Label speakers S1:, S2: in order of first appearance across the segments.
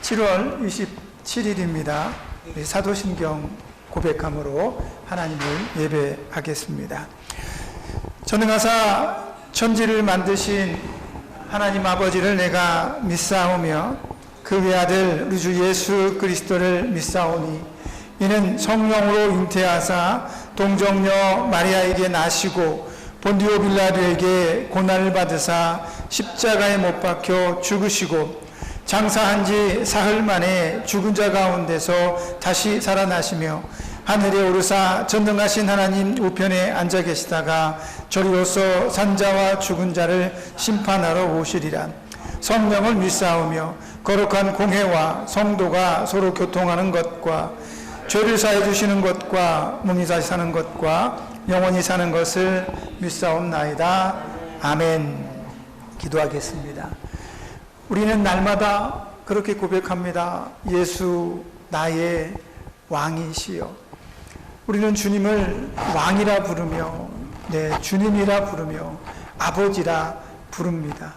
S1: 7월 27일입니다. 사도신경 고백함으로 하나님을 예배하겠습니다. 전능하사 천지를 만드신 하나님 아버지를 내가 믿사오며 그 외아들 우리 주 예수 그리스도를 믿사오니 이는 성령으로 잉태하사 동정녀 마리아에게 나시고 본디오 빌라도에게 고난을 받으사 십자가에 못 박혀 죽으시고 장사한 지 사흘 만에 죽은 자 가운데서 다시 살아나시며 하늘에 오르사 전능하신 하나님 우편에 앉아 계시다가 저리로서 산자와 죽은 자를 심판하러 오시리라. 성령을 믿사오며 거룩한 공회와 성도가 서로 교통하는 것과 죄를 사해 주시는 것과 몸이 다시 사는 것과 영원히 사는 것을 믿사옵나이다. 아멘. 기도하겠습니다. 우리는 날마다 그렇게 고백합니다. 예수 나의 왕이시여. 우리는 주님을 왕이라 부르며 주님이라 부르며 아버지라 부릅니다.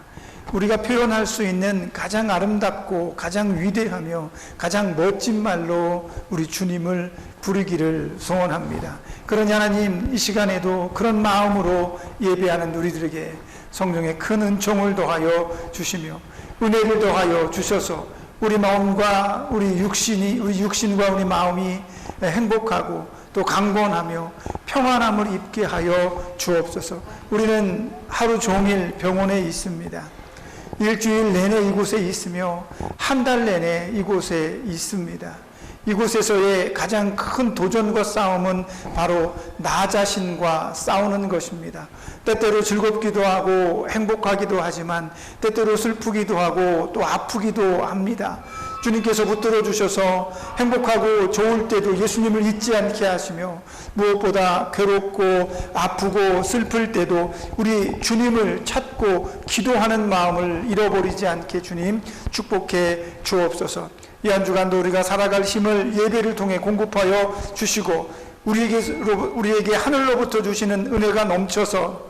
S1: 우리가 표현할 수 있는 가장 아름답고 가장 위대하며 가장 멋진 말로 우리 주님을 부르기를 소원합니다. 그러니 하나님 이 시간에도 그런 마음으로 예배하는 우리들에게 성령의 큰 은총을 더하여 주시며 은혜를 더하여 주셔서 우리 마음과 우리 육신과 우리 마음이 행복하고 또 강건하며 평안함을 입게 하여 주옵소서. 우리는 하루 종일 병원에 있습니다. 일주일 내내 이곳에 있으며 한 달 내내 이곳에 있습니다. 이곳에서의 가장 큰 도전과 싸움은 바로 나 자신과 싸우는 것입니다. 때때로 즐겁기도 하고 행복하기도 하지만 때때로 슬프기도 하고 또 아프기도 합니다. 주님께서 붙들어 주셔서 행복하고 좋을 때도 예수님을 잊지 않게 하시며 무엇보다 괴롭고 아프고 슬플 때도 우리 주님을 찾고 기도하는 마음을 잃어버리지 않게 주님 축복해 주옵소서. 이 한 주간도 우리가 살아갈 힘을 예배를 통해 공급하여 주시고 우리에게 하늘로부터 주시는 은혜가 넘쳐서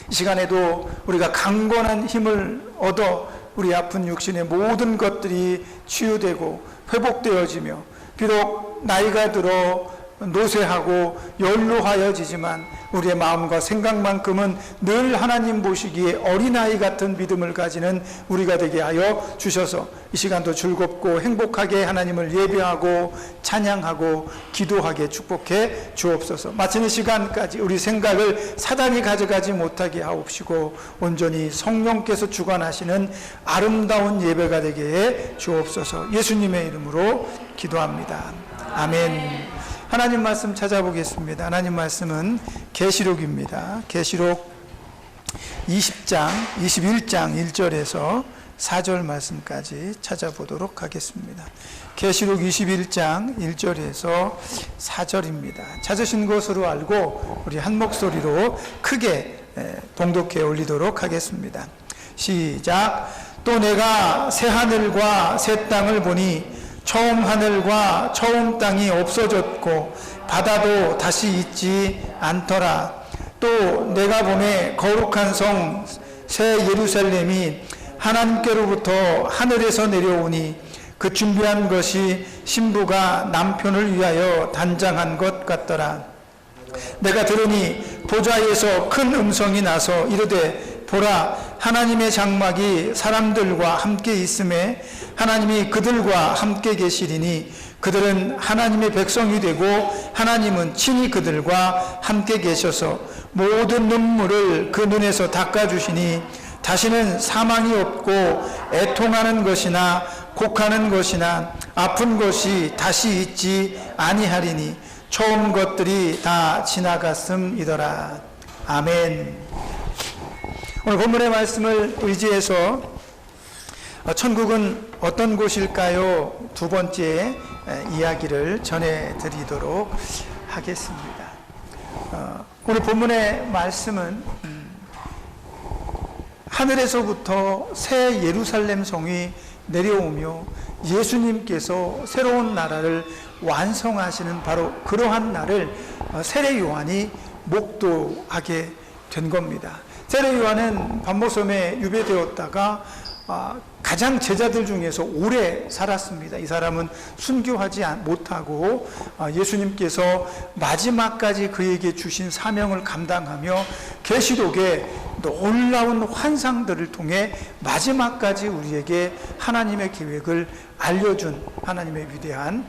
S1: 이 시간에도 우리가 강건한 힘을 얻어 우리 아픈 육신의 모든 것들이 치유되고 회복되어지며 비록 나이가 들어 노쇠하고 연로하여지지만 우리의 마음과 생각만큼은 늘 하나님 보시기에 어린아이 같은 믿음을 가지는 우리가 되게 하여 주셔서 이 시간도 즐겁고 행복하게 하나님을 예배하고 찬양하고 기도하게 축복해 주옵소서. 마치는 시간까지 우리 생각을 사단이 가져가지 못하게 하옵시고 온전히 성령께서 주관하시는 아름다운 예배가 되게 해 주옵소서. 예수님의 이름으로 기도합니다. 아멘. 하나님 말씀 찾아보겠습니다. 하나님 말씀은 계시록입니다. 계시록 20장, 21장 1절에서 4절 말씀까지 찾아보도록 하겠습니다. 계시록 21장 1절에서 4절입니다. 찾으신 것으로 알고 우리 한 목소리로 크게 봉독해 올리도록 하겠습니다. 시작. 또 내가 새 하늘과 새 땅을 보니 처음 하늘과 처음 땅이 없어졌고 바다도 다시 있지 않더라. 또 내가 보매 거룩한 성 새 예루살렘이 하나님께로부터 하늘에서 내려오니 그 준비한 것이 신부가 남편을 위하여 단장한 것 같더라. 내가 들으니 보좌에서 큰 음성이 나서 이르되 보라, 하나님의 장막이 사람들과 함께 있음에 하나님이 그들과 함께 계시리니 그들은 하나님의 백성이 되고 하나님은 친히 그들과 함께 계셔서 모든 눈물을 그 눈에서 닦아주시니 다시는 사망이 없고 애통하는 것이나 곡하는 것이나 아픈 것이 다시 있지 아니하리니 처음 것들이 다 지나갔음이더라. 아멘. 오늘 본문의 말씀을 의지해서 천국은 어떤 곳일까요? 두 번째 이야기를 전해드리도록 하겠습니다. 오늘 본문의 말씀은 하늘에서부터 새 예루살렘 성이 내려오며 예수님께서 새로운 나라를 완성하시는 바로 그러한 날을 세례 요한이 목도하게 된 겁니다. 세례 요한은 반모섬에 유배되었다가 가장 제자들 중에서 오래 살았습니다. 이 사람은 순교하지 못하고 예수님께서 마지막까지 그에게 주신 사명을 감당하며 계시록의 놀라운 환상들을 통해 마지막까지 우리에게 하나님의 계획을 알려준 하나님의 위대한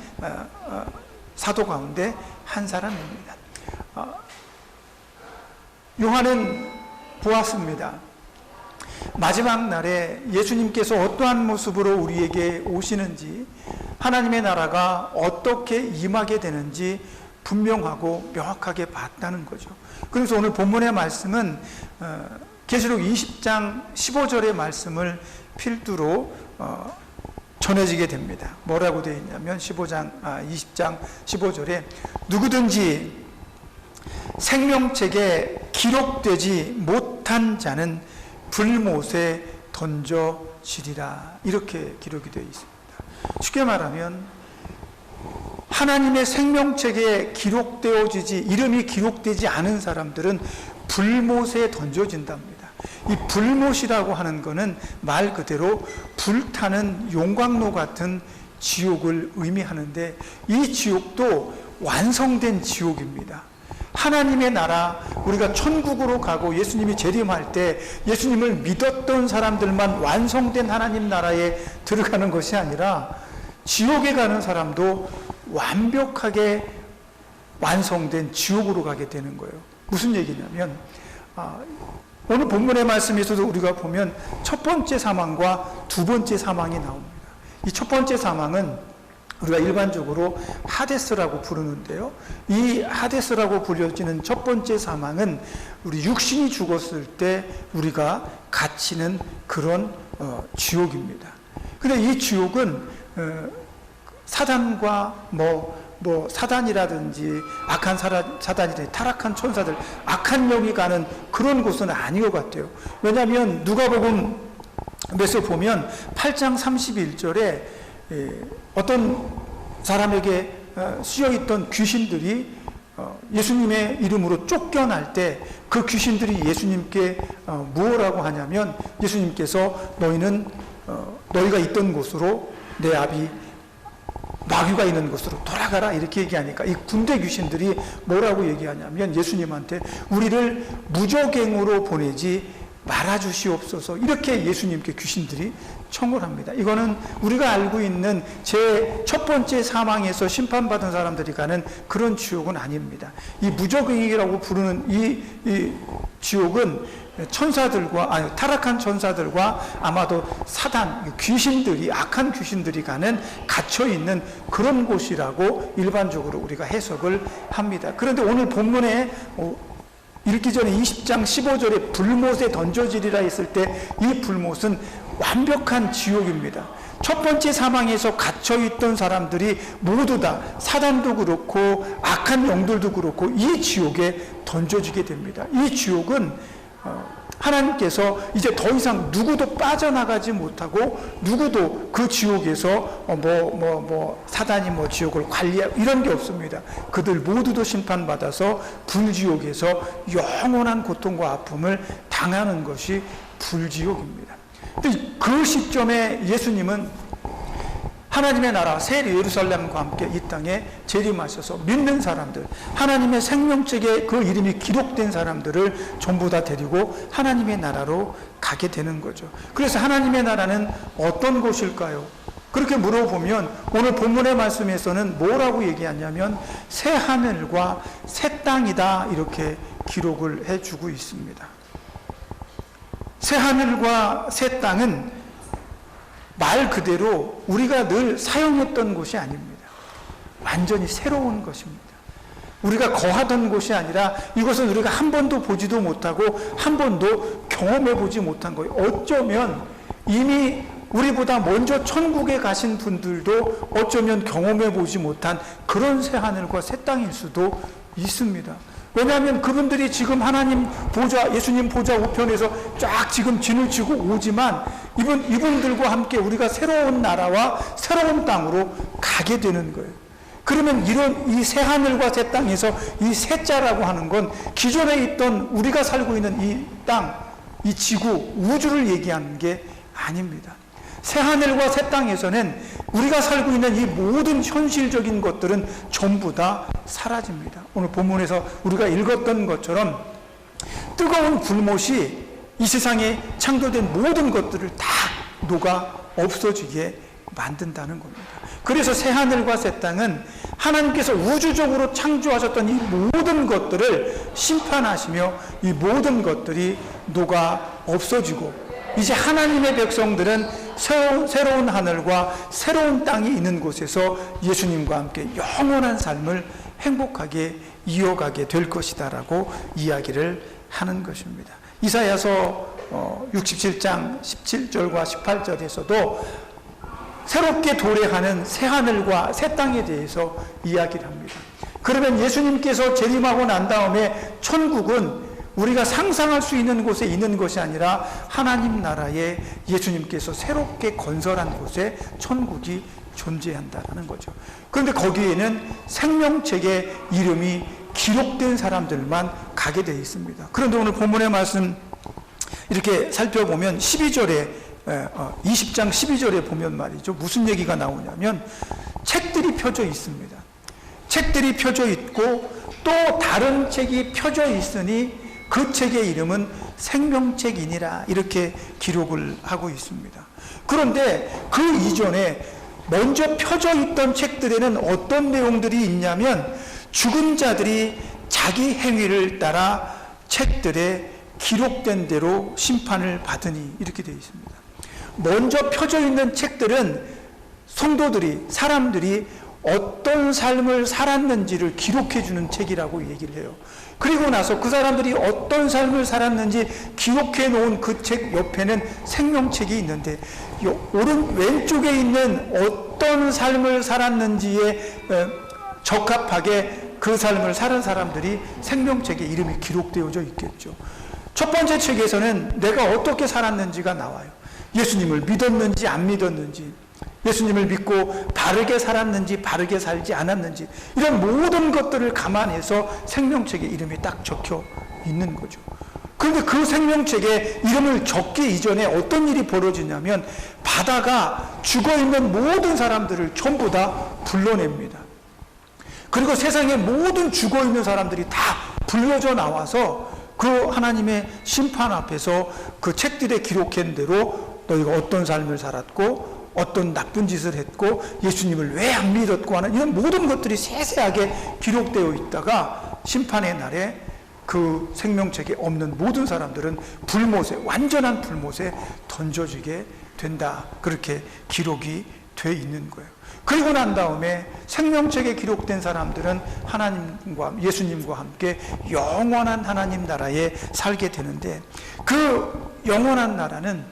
S1: 사도 가운데 한 사람입니다. 요한은 보았습니다. 마지막 날에 예수님께서 어떠한 모습으로 우리에게 오시는지, 하나님의 나라가 어떻게 임하게 되는지 분명하고 명확하게 봤다는 거죠. 그래서 오늘 본문의 말씀은 계시록 20장 15절의 말씀을 필두로 전해지게 됩니다. 뭐라고 되어 있냐면 20장 15절에 누구든지 생명책에 기록되지 못한 자는 불못에 던져지리라, 이렇게 기록이 되어 있습니다. 쉽게 말하면 하나님의 생명책에 기록되어지지, 이름이 기록되지 않은 사람들은 불못에 던져진답니다. 이 불못이라고 하는 것은 말 그대로 불타는 용광로 같은 지옥을 의미하는데, 이 지옥도 완성된 지옥입니다. 하나님의 나라, 우리가 천국으로 가고 예수님이 재림할 때 예수님을 믿었던 사람들만 완성된 하나님 나라에 들어가는 것이 아니라 지옥에 가는 사람도 완벽하게 완성된 지옥으로 가게 되는 거예요. 무슨 얘기냐면 오늘 본문의 말씀에서도 우리가 보면 첫 번째 사망과 두 번째 사망이 나옵니다. 이 첫 번째 사망은 우리가 일반적으로 하데스라고 부르는데요. 이 하데스라고 불려지는 첫 번째 사망은 우리 육신이 죽었을 때 우리가 갇히는 그런 지옥입니다. 근데 이 지옥은 사단과 사단이라든지 악한 사단이라든지 타락한 천사들, 악한 영이 가는 그런 곳은 아닌 것 같아요. 왜냐하면 누가복음에서 보면 8장 31절에 어떤 사람에게 씌어있던 귀신들이 예수님의 이름으로 쫓겨날 때 그 귀신들이 예수님께 무엇라고 하냐면, 예수님께서 너희가 있던 곳으로, 내 아비 마귀가 있는 곳으로 돌아가라, 이렇게 얘기하니까 이 군대 귀신들이 뭐라고 얘기하냐면 예수님한테 우리를 무적행으로 보내지 말아주시옵소서, 이렇게 예수님께 귀신들이 청을 합니다. 이거는 우리가 알고 있는 제 첫 번째 사망에서 심판받은 사람들이 가는 그런 지옥은 아닙니다. 이 무적행이라고 부르는 이 지옥은 타락한 천사들과 아마도 사단, 귀신들이, 악한 귀신들이 가는, 갇혀있는 그런 곳이라고 일반적으로 우리가 해석을 합니다. 그런데 오늘 본문에 읽기 전에 20장 15절에 불못에 던져지리라 했을 때 이 불못은 완벽한 지옥입니다. 첫 번째 사망에서 갇혀있던 사람들이 모두 다, 사단도 그렇고 악한 영들도 그렇고, 이 지옥에 던져지게 됩니다. 이 지옥은 하나님께서 이제 더 이상 누구도 빠져나가지 못하고, 누구도 그 지옥에서 사단이 지옥을 관리하고 이런 게 없습니다. 그들 모두도 심판받아서 불지옥에서 영원한 고통과 아픔을 당하는 것이 불지옥입니다. 근데 그 시점에 예수님은 하나님의 나라 새 예루살렘과 함께 이 땅에 재림하셔서 믿는 사람들, 하나님의 생명책에 그 이름이 기록된 사람들을 전부 다 데리고 하나님의 나라로 가게 되는 거죠. 그래서 하나님의 나라는 어떤 곳일까요? 그렇게 물어보면 오늘 본문의 말씀에서는 뭐라고 얘기하냐면 새 하늘과 새 땅이다, 이렇게 기록을 해주고 있습니다. 새 하늘과 새 땅은 말 그대로 우리가 늘 사용했던 곳이 아닙니다. 완전히 새로운 것입니다. 우리가 거하던 곳이 아니라 이것은 우리가 한 번도 보지도 못하고 한 번도 경험해 보지 못한 거예요. 어쩌면 이미 우리보다 먼저 천국에 가신 분들도 어쩌면 경험해 보지 못한 그런 새 하늘과 새 땅일 수도 있습니다. 왜냐하면 그분들이 지금 하나님 보좌, 예수님 보좌 우편에서 쫙 지금 진을 치고 오지만 이분들과 함께 우리가 새로운 나라와 새로운 땅으로 가게 되는 거예요. 그러면 이 새 하늘과 새 땅에서 이 새자라고 하는 건 기존에 있던 우리가 살고 있는 이 땅, 이 지구, 우주를 얘기하는 게 아닙니다. 새 하늘과 새 땅에서는 우리가 살고 있는 이 모든 현실적인 것들은 전부 다 사라집니다. 오늘 본문에서 우리가 읽었던 것처럼 뜨거운 불못이 이 세상에 창조된 모든 것들을 다 녹아 없어지게 만든다는 겁니다. 그래서 새 하늘과 새 땅은 하나님께서 우주적으로 창조하셨던 이 모든 것들을 심판하시며 이 모든 것들이 녹아 없어지고 이제 하나님의 백성들은 새로운 하늘과 새로운 땅이 있는 곳에서 예수님과 함께 영원한 삶을 행복하게 이어가게 될 것이다라고 이야기를 하는 것입니다. 이사야서 67장 17절과 18절에서도 새롭게 도래하는 새 하늘과 새 땅에 대해서 이야기를 합니다. 그러면 예수님께서 재림하고 난 다음에 천국은 우리가 상상할 수 있는 곳에 있는 것이 아니라 하나님 나라에 예수님께서 새롭게 건설한 곳에 천국이 존재한다는 거죠. 그런데 거기에는 생명책의 이름이 기록된 사람들만 가게 되어 있습니다. 그런데 오늘 본문의 말씀 이렇게 살펴보면 20장 12절에 보면 말이죠. 무슨 얘기가 나오냐면 책들이 펴져 있습니다. 책들이 펴져 있고 또 다른 책이 펴져 있으니 그 책의 이름은 생명책이니라 이렇게 기록을 하고 있습니다. 그런데 그 이전에 먼저 펴져 있던 책들에는 어떤 내용들이 있냐면 죽은 자들이 자기 행위를 따라 책들에 기록된 대로 심판을 받으니 이렇게 되어 있습니다. 먼저 펴져 있는 책들은 성도들이 사람들이 어떤 삶을 살았는지를 기록해 주는 책이라고 얘기를 해요. 그리고 나서 그 사람들이 어떤 삶을 살았는지 기록해 놓은 그 책 옆에는 생명책이 있는데 왼쪽에 있는 어떤 삶을 살았는지에 적합하게 그 삶을 사는 사람들이 생명책에 이름이 기록되어져 있겠죠. 첫 번째 책에서는 내가 어떻게 살았는지가 나와요. 예수님을 믿었는지 안 믿었는지, 예수님을 믿고 바르게 살았는지 바르게 살지 않았는지, 이런 모든 것들을 감안해서 생명책에 이름이 딱 적혀 있는 거죠. 그런데 그 생명책에 이름을 적기 이전에 어떤 일이 벌어지냐면 바다가 죽어있는 모든 사람들을 전부 다 불러냅니다. 그리고 세상의 모든 죽어있는 사람들이 다 불려져 나와서 그 하나님의 심판 앞에서 그 책들에 기록한 대로 너희가 어떤 삶을 살았고 어떤 나쁜 짓을 했고 예수님을 왜 안 믿었고 하는 이런 모든 것들이 세세하게 기록되어 있다가 심판의 날에 그 생명책에 없는 모든 사람들은 불못에, 완전한 불못에 던져지게 된다. 그렇게 기록이 돼 있는 거예요. 그리고 난 다음에 생명책에 기록된 사람들은 하나님과 예수님과 함께 영원한 하나님 나라에 살게 되는데 그 영원한 나라는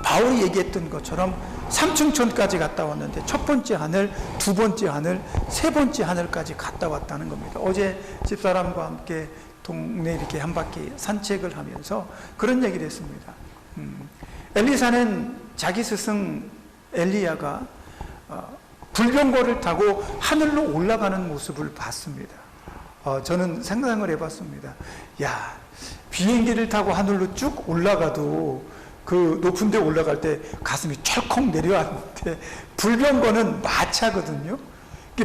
S1: 바울이 얘기했던 것처럼 삼층천까지 갔다 왔는데 첫 번째 하늘, 두 번째 하늘, 세 번째 하늘까지 갔다 왔다는 겁니다. 어제 집사람과 함께 동네 이렇게 한 바퀴 산책을 하면서 그런 얘기를 했습니다. 엘리사는 자기 스승 엘리야가 불병거를 타고 하늘로 올라가는 모습을 봤습니다. 저는 생각을 해봤습니다. 야, 비행기를 타고 하늘로 쭉 올라가도 그 높은 데 올라갈 때 가슴이 철컥 내려왔는데 불병거는 마차거든요.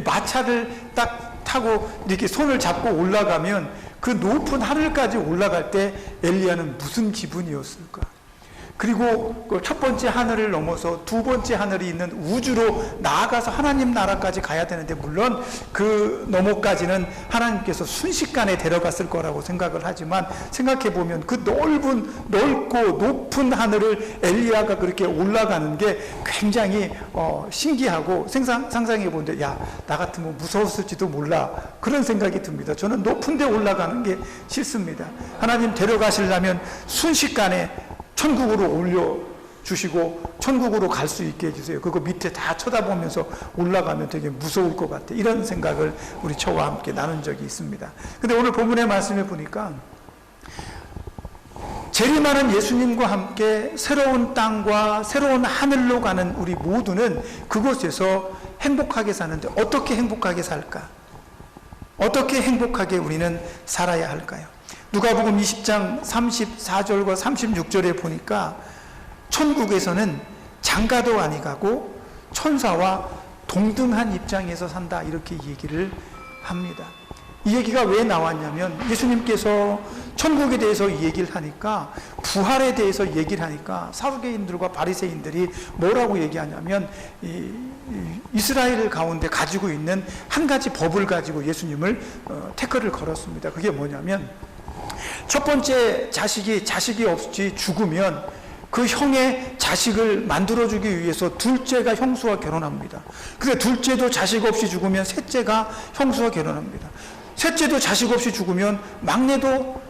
S1: 마차를 딱 타고 이렇게 손을 잡고 올라가면 그 높은 하늘까지 올라갈 때 엘리야는 무슨 기분이었을까? 그리고 그 첫 번째 하늘을 넘어서 두 번째 하늘이 있는 우주로 나아가서 하나님 나라까지 가야 되는데 물론 그 너머까지는 하나님께서 순식간에 데려갔을 거라고 생각을 하지만 생각해 보면 그 넓고 높은 하늘을 엘리야가 그렇게 올라가는 게 굉장히 신기하고 상상해 보는데 야, 나 같으면 무서웠을지도 몰라 그런 생각이 듭니다. 저는 높은 데 올라가는 게 싫습니다. 하나님 데려가시려면 순식간에 천국으로 올려주시고 천국으로 갈 수 있게 해주세요. 그거 밑에 다 쳐다보면서 올라가면 되게 무서울 것 같아. 이런 생각을 우리 저와 함께 나눈 적이 있습니다. 근데 오늘 본문의 말씀에 보니까 재림하는 예수님과 함께 새로운 땅과 새로운 하늘로 가는 우리 모두는 그곳에서 행복하게 사는데 어떻게 행복하게 살까? 어떻게 행복하게 우리는 살아야 할까요? 누가복음 20장 34절과 36절에 보니까 천국에서는 장가도 아니가고 천사와 동등한 입장에서 산다, 이렇게 얘기를 합니다. 이 얘기가 왜 나왔냐면 예수님께서 천국에 대해서 얘기를 하니까, 부활에 대해서 얘기를 하니까 사두개인들과 바리새인들이 뭐라고 얘기하냐면 이스라엘 가운데 가지고 있는 한 가지 법을 가지고 예수님을 태클을 걸었습니다. 그게 뭐냐면, 첫 번째 자식이 없이 죽으면 그 형의 자식을 만들어주기 위해서 둘째가 형수와 결혼합니다. 근데 둘째도 자식 없이 죽으면 셋째가 형수와 결혼합니다. 셋째도 자식 없이 죽으면 막내도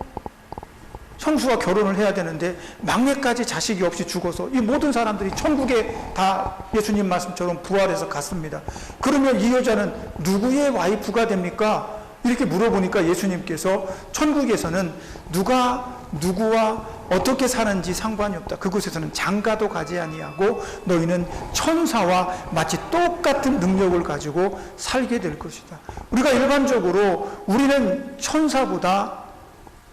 S1: 형수와 결혼을 해야 되는데, 막내까지 자식이 없이 죽어서 이 모든 사람들이 천국에 다 예수님 말씀처럼 부활해서 갔습니다. 그러면 이 여자는 누구의 와이프가 됩니까? 이렇게 물어보니까 예수님께서 천국에서는 누가 누구와 어떻게 사는지 상관이 없다. 그곳에서는 장가도 가지 아니하고 너희는 천사와 마치 똑같은 능력을 가지고 살게 될 것이다. 우리가 일반적으로 우리는 천사보다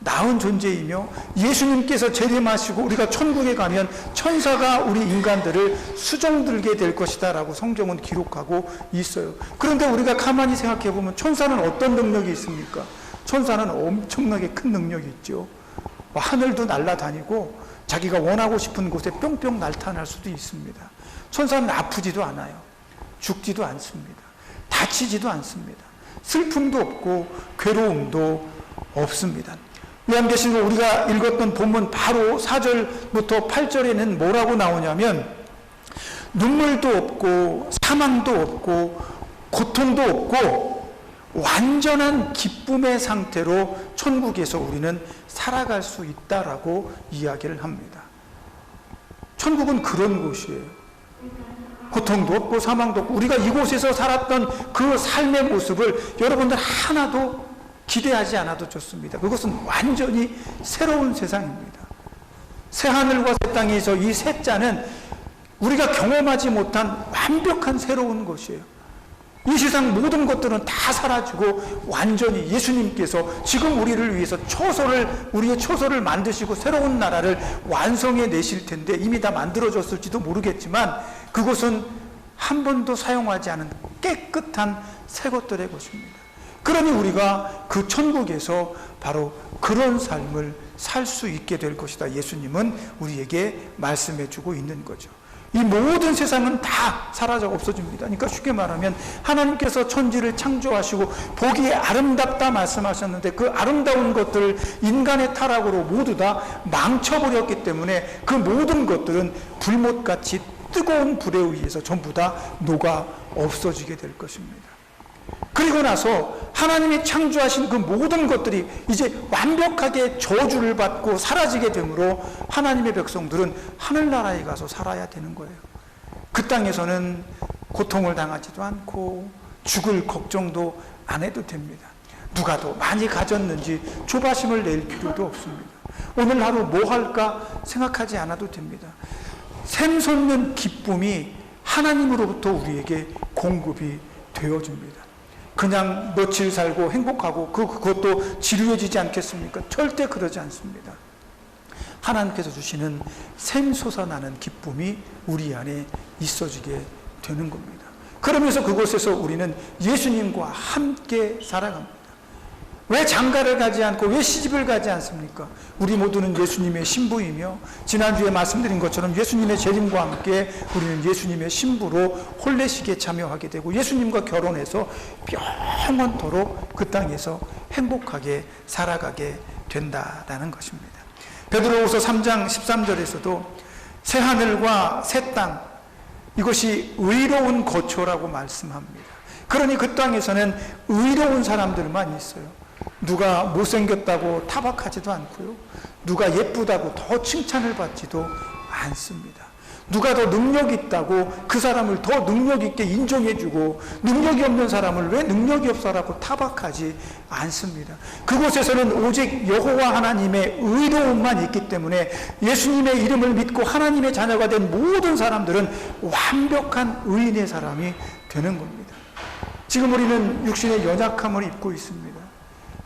S1: 나은 존재이며, 예수님께서 재림하시고 우리가 천국에 가면 천사가 우리 인간들을 수종들게 될 것이다 라고 성경은 기록하고 있어요. 그런데 우리가 가만히 생각해 보면 천사는 어떤 능력이 있습니까? 천사는 엄청나게 큰 능력이 있죠. 하늘도 날아다니고 자기가 원하고 싶은 곳에 뿅뿅 날타날 수도 있습니다. 천사는 아프지도 않아요. 죽지도 않습니다. 다치지도 않습니다. 슬픔도 없고 괴로움도 없습니다. 요한계시록 우리가 읽었던 본문 바로 4절부터 8절에는 뭐라고 나오냐면, 눈물도 없고 사망도 없고 고통도 없고 완전한 기쁨의 상태로 천국에서 우리는 살아갈 수 있다라고 이야기를 합니다. 천국은 그런 곳이에요. 고통도 없고 사망도 없고, 우리가 이곳에서 살았던 그 삶의 모습을 여러분들 하나도 기대하지 않아도 좋습니다. 그것은 완전히 새로운 세상입니다. 새 하늘과 새 땅에서 이 새 자는 우리가 경험하지 못한 완벽한 새로운 것이에요. 이 세상 모든 것들은 다 사라지고 완전히 예수님께서 지금 우리를 위해서 우리의 초소를 만드시고 새로운 나라를 완성해 내실 텐데, 이미 다 만들어졌을지도 모르겠지만 그것은 한 번도 사용하지 않은 깨끗한 새 것들의 것입니다. 그러니 우리가 그 천국에서 바로 그런 삶을 살 수 있게 될 것이다, 예수님은 우리에게 말씀해 주고 있는 거죠. 이 모든 세상은 다 사라져 없어집니다. 그러니까 쉽게 말하면 하나님께서 천지를 창조하시고 보기에 아름답다 말씀하셨는데, 그 아름다운 것들을 인간의 타락으로 모두 다 망쳐버렸기 때문에 그 모든 것들은 불못같이 뜨거운 불에 의해서 전부 다 녹아 없어지게 될 것입니다. 그리고 나서 하나님이 창조하신 그 모든 것들이 이제 완벽하게 저주를 받고 사라지게 되므로 하나님의 백성들은 하늘나라에 가서 살아야 되는 거예요. 그 땅에서는 고통을 당하지도 않고 죽을 걱정도 안 해도 됩니다. 누가 더 많이 가졌는지 조바심을 낼 필요도 없습니다. 오늘 하루 뭐 할까 생각하지 않아도 됩니다. 샘솟는 기쁨이 하나님으로부터 우리에게 공급이 되어줍니다. 그냥 며칠 살고 행복하고 그것도 지루해지지 않겠습니까? 절대 그러지 않습니다. 하나님께서 주시는 샘솟아나는 기쁨이 우리 안에 있어지게 되는 겁니다. 그러면서 그곳에서 우리는 예수님과 함께 살아갑니다. 왜 장가를 가지 않고 왜 시집을 가지 않습니까? 우리 모두는 예수님의 신부이며, 지난주에 말씀드린 것처럼 예수님의 재림과 함께 우리는 예수님의 신부로 혼례식에 참여하게 되고 예수님과 결혼해서 영원토록 그 땅에서 행복하게 살아가게 된다라는 것입니다. 베드로후서 3장 13절에서도 새 하늘과 새 땅, 이것이 의로운 거처라고 말씀합니다. 그러니 그 땅에서는 의로운 사람들만 있어요. 누가 못생겼다고 타박하지도 않고요. 누가 예쁘다고 더 칭찬을 받지도 않습니다. 누가 더 능력 있다고 그 사람을 더 능력 있게 인정해주고, 능력이 없는 사람을 왜 능력이 없어라고 타박하지 않습니다. 그곳에서는 오직 여호와 하나님의 의로움만 있기 때문에 예수님의 이름을 믿고 하나님의 자녀가 된 모든 사람들은 완벽한 의인의 사람이 되는 겁니다. 지금 우리는 육신의 연약함을 입고 있습니다.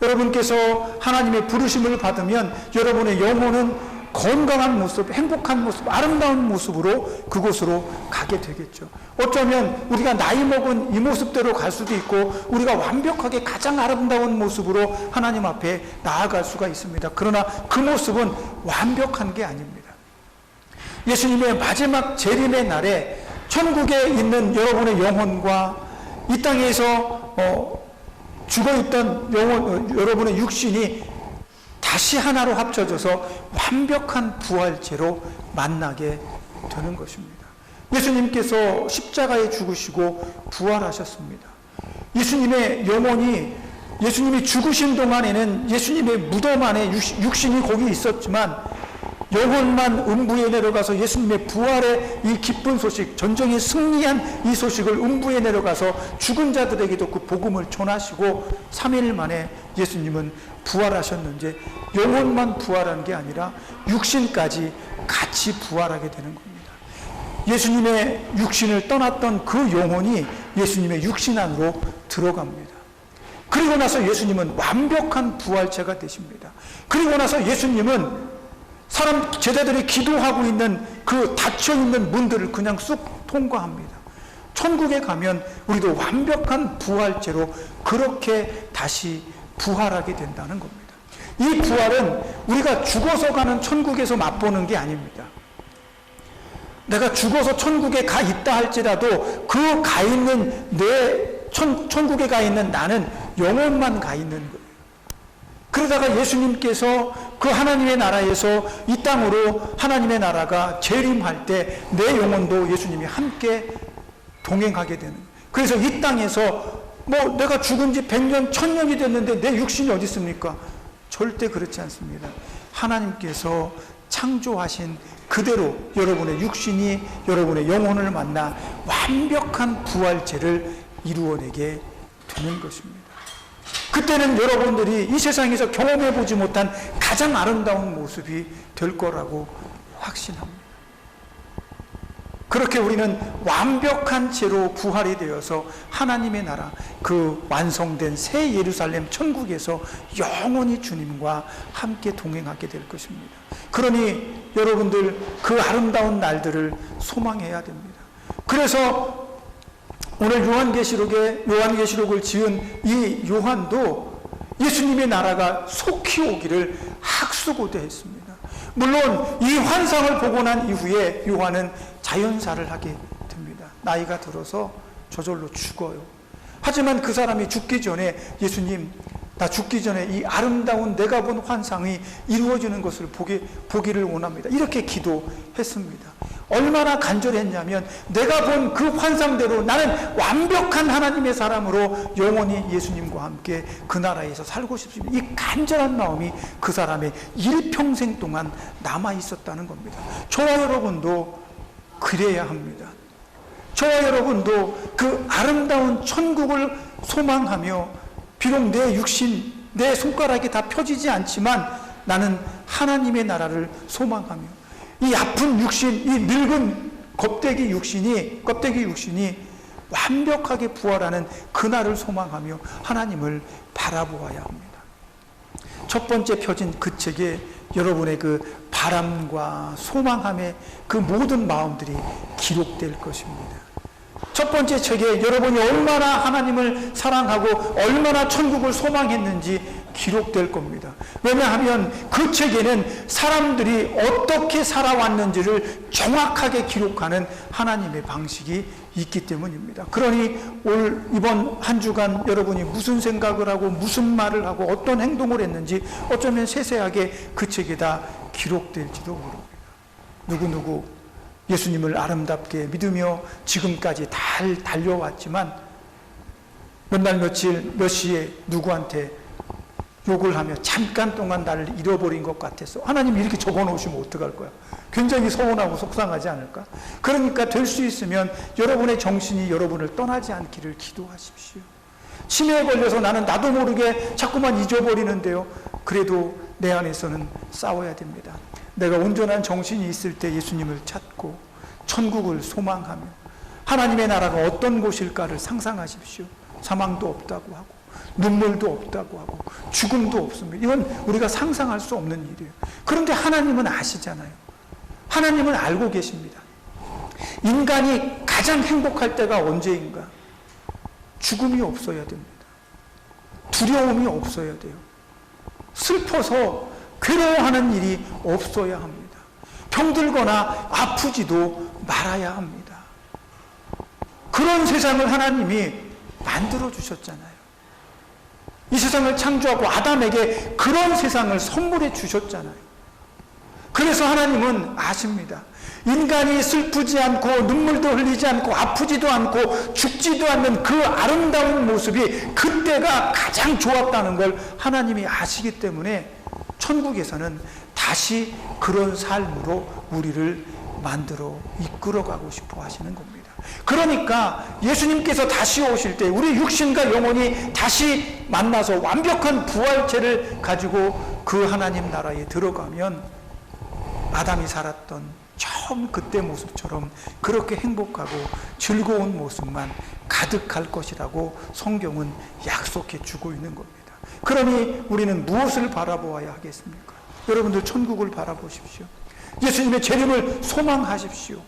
S1: 여러분께서 하나님의 부르심을 받으면 여러분의 영혼은 건강한 모습, 행복한 모습, 아름다운 모습으로 그곳으로 가게 되겠죠. 어쩌면 우리가 나이 먹은 이 모습대로 갈 수도 있고 우리가 완벽하게 가장 아름다운 모습으로 하나님 앞에 나아갈 수가 있습니다. 그러나 그 모습은 완벽한 게 아닙니다. 예수님의 마지막 재림의 날에 천국에 있는 여러분의 영혼과 이 땅에서 죽어있던 여러분의 육신이 다시 하나로 합쳐져서 완벽한 부활체로 만나게 되는 것입니다. 예수님께서 십자가에 죽으시고 부활하셨습니다. 예수님의 영혼이 예수님이 죽으신 동안에는 예수님의 무덤 안에 육신이 거기 있었지만 영혼만 음부에 내려가서 예수님의 부활의 이 기쁜 소식, 전쟁에 승리한 이 소식을 음부에 내려가서 죽은 자들에게도 그 복음을 전하시고 3일 만에 예수님은 부활하셨는지 영혼만 부활한 게 아니라 육신까지 같이 부활하게 되는 겁니다. 예수님의 육신을 떠났던 그 영혼이 예수님의 육신 안으로 들어갑니다. 그리고 나서 예수님은 완벽한 부활체가 되십니다. 그리고 나서 예수님은 제자들이 기도하고 있는 그 닫혀있는 문들을 그냥 쑥 통과합니다. 천국에 가면 우리도 완벽한 부활체로 그렇게 다시 부활하게 된다는 겁니다. 이 부활은 우리가 죽어서 가는 천국에서 맛보는 게 아닙니다. 내가 죽어서 천국에 가 있다 할지라도 그 가 있는 천국에 가 있는 나는 영혼만 가 있는 거예요. 그러다가 예수님께서 그 하나님의 나라에서 이 땅으로 하나님의 나라가 재림할 때 내 영혼도 예수님이 함께 동행하게 되는 거예요. 그래서 이 땅에서 내가 죽은 지 100년, 1000년이 됐는데 내 육신이 어디 있습니까? 절대 그렇지 않습니다. 하나님께서 창조하신 그대로 여러분의 육신이 여러분의 영혼을 만나 완벽한 부활체를 이루어내게 되는 것입니다. 그때는 여러분들이 이 세상에서 경험해보지 못한 가장 아름다운 모습이 될 거라고 확신합니다. 그렇게 우리는 완벽한 채로 부활이 되어서 하나님의 나라, 그 완성된 새 예루살렘 천국에서 영원히 주님과 함께 동행하게 될 것입니다. 그러니 여러분들 그 아름다운 날들을 소망해야 됩니다. 그래서 오늘 요한계시록을 지은 이 요한도 예수님의 나라가 속히 오기를 학수고대했습니다. 물론 이 환상을 보고 난 이후에 요한은 자연사를 하게 됩니다. 나이가 들어서 저절로 죽어요. 하지만 그 사람이 죽기 전에 예수님, 나 죽기 전에 이 아름다운 내가 본 환상이 이루어지는 것을 보기를 원합니다. 이렇게 기도했습니다. 얼마나 간절했냐면 내가 본 그 환상대로 나는 완벽한 하나님의 사람으로 영원히 예수님과 함께 그 나라에서 살고 싶습니다. 이 간절한 마음이 그 사람의 일평생 동안 남아 있었다는 겁니다. 저와 여러분도 그래야 합니다. 저와 여러분도 그 아름다운 천국을 소망하며 비록 내 육신, 내 손가락이 다 펴지지 않지만 나는 하나님의 나라를 소망하며 이 아픈 육신, 이 늙은 껍데기 육신이 완벽하게 부활하는 그날을 소망하며 하나님을 바라보아야 합니다. 첫 번째 펴진 그 책에 여러분의 그 바람과 소망함의 그 모든 마음들이 기록될 것입니다. 첫 번째 책에 여러분이 얼마나 하나님을 사랑하고 얼마나 천국을 소망했는지 기록될 겁니다. 왜냐하면 그 책에는 사람들이 어떻게 살아왔는지를 정확하게 기록하는 하나님의 방식이 있기 때문입니다. 그러니 이번 한 주간 여러분이 무슨 생각을 하고 무슨 말을 하고 어떤 행동을 했는지 어쩌면 세세하게 그 책에다 기록될지도 모릅니다. 누구누구 예수님을 아름답게 믿으며 지금까지 달려왔지만 몇 날 며칠 몇 시에 누구한테 욕을 하며 잠깐 동안 나를 잃어버린 것 같아서 하나님이 이렇게 적어놓으시면 어떡할 거야? 굉장히 서운하고 속상하지 않을까? 그러니까 될 수 있으면 여러분의 정신이 여러분을 떠나지 않기를 기도하십시오. 치매에 걸려서 나도 모르게 자꾸만 잊어버리는데요. 그래도 내 안에서는 싸워야 됩니다. 내가 온전한 정신이 있을 때 예수님을 찾고 천국을 소망하며 하나님의 나라가 어떤 곳일까를 상상하십시오. 사망도 없다고 하고 눈물도 없다고 하고 죽음도 없습니다. 이건 우리가 상상할 수 없는 일이에요. 그런데 하나님은 아시잖아요. 하나님은 알고 계십니다. 인간이 가장 행복할 때가 언제인가? 죽음이 없어야 됩니다. 두려움이 없어야 돼요. 슬퍼서 괴로워하는 일이 없어야 합니다. 병들거나 아프지도 말아야 합니다. 그런 세상을 하나님이 만들어 주셨잖아요. 이 세상을 창조하고 아담에게 그런 세상을 선물해 주셨잖아요. 그래서 하나님은 아십니다. 인간이 슬프지 않고 눈물도 흘리지 않고 아프지도 않고 죽지도 않는 그 아름다운 모습이 그때가 가장 좋았다는 걸 하나님이 아시기 때문에 천국에서는 다시 그런 삶으로 우리를 만들어 이끌어가고 싶어 하시는 겁니다. 그러니까 예수님께서 다시 오실 때 우리 육신과 영혼이 다시 만나서 완벽한 부활체를 가지고 그 하나님 나라에 들어가면 아담이 살았던 처음 그때 모습처럼 그렇게 행복하고 즐거운 모습만 가득할 것이라고 성경은 약속해 주고 있는 겁니다. 그러니 우리는 무엇을 바라보아야 하겠습니까? 여러분들 천국을 바라보십시오. 예수님의 재림을 소망하십시오.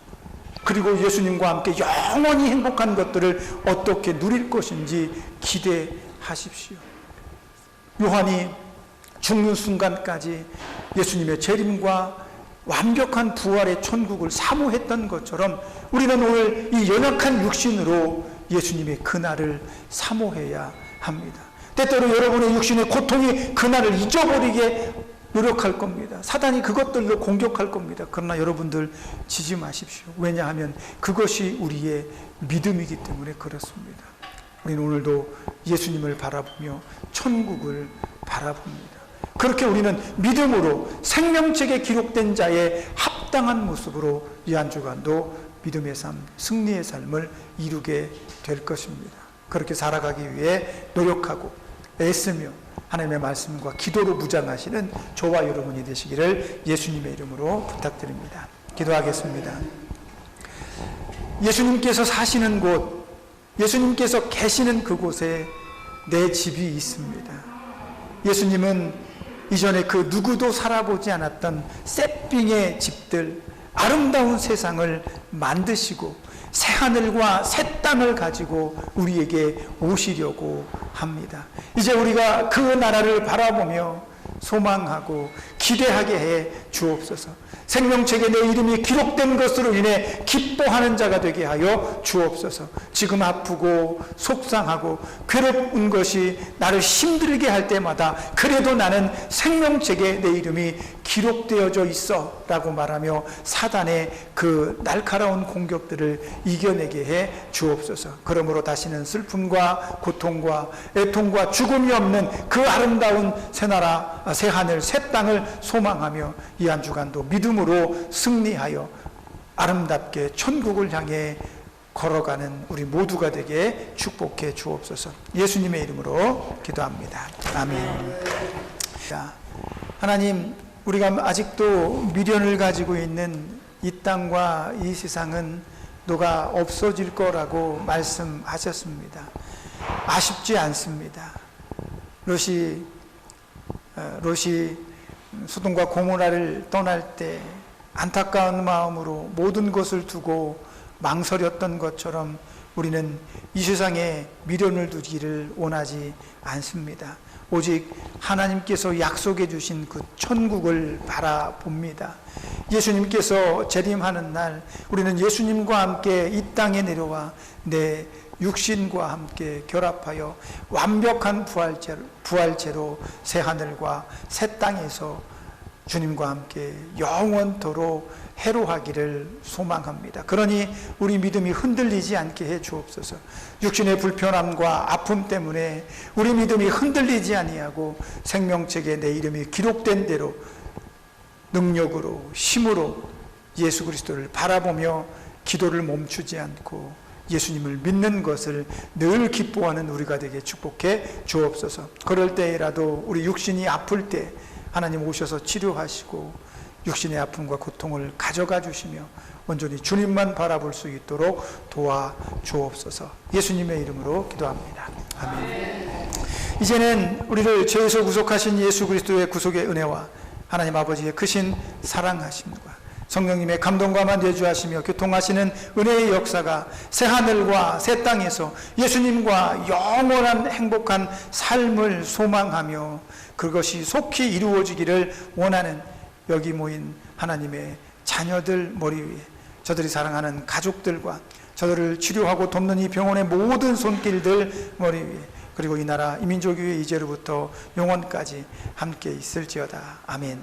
S1: 그리고 예수님과 함께 영원히 행복한 것들을 어떻게 누릴 것인지 기대하십시오. 요한이 죽는 순간까지 예수님의 재림과 완벽한 부활의 천국을 사모했던 것처럼 우리는 오늘 이 연약한 육신으로 예수님의 그날을 사모해야 합니다. 때때로 여러분의 육신의 고통이 그날을 잊어버리게 노력할 겁니다. 사단이 그것들로 공격할 겁니다. 그러나 여러분들 지지 마십시오. 왜냐하면 그것이 우리의 믿음이기 때문에 그렇습니다. 우리는 오늘도 예수님을 바라보며 천국을 바라봅니다. 그렇게 우리는 믿음으로 생명책에 기록된 자의 합당한 모습으로 이 한 주간도 믿음의 삶, 승리의 삶을 이루게 될 것입니다. 그렇게 살아가기 위해 노력하고 애쓰며 하나님의 말씀과 기도로 무장하시는 저와 여러분이 되시기를 예수님의 이름으로 부탁드립니다. 기도하겠습니다. 예수님께서 사시는 곳, 예수님께서 계시는 그곳에 내 집이 있습니다. 예수님은 이전에 그 누구도 살아보지 않았던 새삥의 집들, 아름다운 세상을 만드시고 새하늘과 새 땅을 가지고 우리에게 오시려고 합니다. 이제 우리가 그 나라를 바라보며 소망하고 기대하게 해 주옵소서. 생명책에 내 이름이 기록된 것으로 인해 기뻐하는 자가 되게 하여 주옵소서. 지금 아프고 속상하고 괴로운 것이 나를 힘들게 할 때마다 그래도 나는 생명책에 내 이름이 기록되어져 있어 라고 말하며 사단의 그 날카로운 공격들을 이겨내게 해 주옵소서. 그러므로 다시는 슬픔과 고통과 애통과 죽음이 없는 그 아름다운 새나라, 새하늘, 새 땅을 소망하며 이 한 주간도 믿음으로 승리하여 아름답게 천국을 향해 걸어가는 우리 모두가 되게 축복해 주옵소서. 예수님의 이름으로 기도합니다. 아멘. 하나님, 우리가 아직도 미련을 가지고 있는 이 땅과 이 세상은 너가 없어질 거라고 말씀하셨습니다. 아쉽지 않습니다. 롯이 소돔과 고모라를 떠날 때 안타까운 마음으로 모든 것을 두고 망설였던 것처럼 우리는 이 세상에 미련을 두기를 원하지 않습니다. 오직 하나님께서 약속해 주신 그 천국을 바라봅니다. 예수님께서 재림하는 날 우리는 예수님과 함께 이 땅에 내려와 내 육신과 함께 결합하여 완벽한 부활체로 새하늘과 새 땅에서 주님과 함께 영원토록 해로하기를 소망합니다. 그러니 우리 믿음이 흔들리지 않게 해 주옵소서. 육신의 불편함과 아픔 때문에 우리 믿음이 흔들리지 아니하고 생명책에 내 이름이 기록된 대로 능력으로 힘으로 예수 그리스도를 바라보며 기도를 멈추지 않고 예수님을 믿는 것을 늘 기뻐하는 우리가 되게 축복해 주옵소서. 그럴 때라도 우리 육신이 아플 때 하나님 오셔서 치료하시고 육신의 아픔과 고통을 가져가 주시며 온전히 주님만 바라볼 수 있도록 도와 주옵소서. 예수님의 이름으로 기도합니다. 아멘. 이제는 우리를 죄에서 구속하신 예수 그리스도의 구속의 은혜와 하나님 아버지의 크신 사랑하심과 성령님의 감동과 내주하시며 교통하시는 은혜의 역사가 새하늘과 새 땅에서 예수님과 영원한 행복한 삶을 소망하며 그것이 속히 이루어지기를 원하는 여기 모인 하나님의 자녀들 머리 위에, 저들이 사랑하는 가족들과 저들을 치료하고 돕는 이 병원의 모든 손길들 머리 위에, 그리고 이 나라 이 민족 위에 이제로부터 영원까지 함께 있을지어다. 아멘.